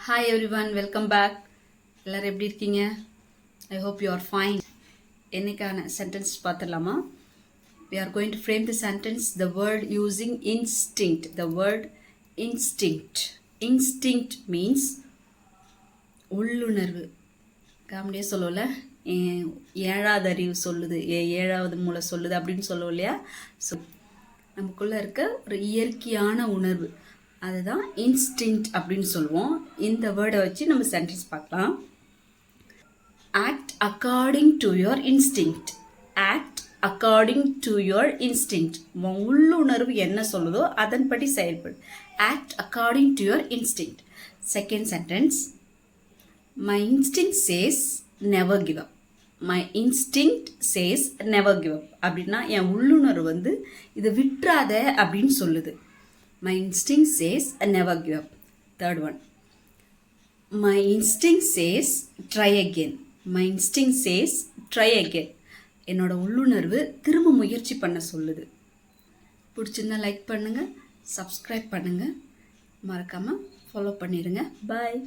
Hi everyone, welcome back. எல்லாரும் எப்படி இருக்கீங்க? I hope you are fine. என்னைக்கான sentence பார்த்துடலாமா? We are going to frame the sentence the word using instinct. The word instinct. Instinct means உள்ளுணர்வு. காமெடியாக சொல்லல ஏழாவது அறிவு சொல்லுது ஏழாவது மூளை சொல்லுது அப்படின்னு சொல்லுவோம் இல்லையா? ஸோ நமக்குள்ளே இருக்க ஒரு இயற்கையான உணர்வு அதுதான் இன்ஸ்டிங்க்ட் அப்படின்னு சொல்லுவோம். இந்த வேர்டை வச்சு நம்ம சென்டென்ஸ் பார்க்கலாம். Act according to your instinct. Act according to your instinct. உள்ளுணர்வு என்ன சொல்லுதோ அதன்படி செயல்படு. Act according to your instinct. Second sentence, my instinct says never give up. My instinct says never give up அப்படின்னா என் உள்ளுணர்வு வந்து இதை விட்டுறாத அப்படின்னு சொல்லுது. My instinct says never give up. Third one. My instinct says try again. My instinct says try again. என்னோட உள்ளுணர்வு திரும்ப முயற்சி பண்ண சொல்லுது. பிடிச்சிருந்தா லைக் பண்ணுங்கள், சப்ஸ்கிரைப் பண்ணுங்கள், மறக்காமல் ஃபாலோ பண்ணிடுங்க. பாய்.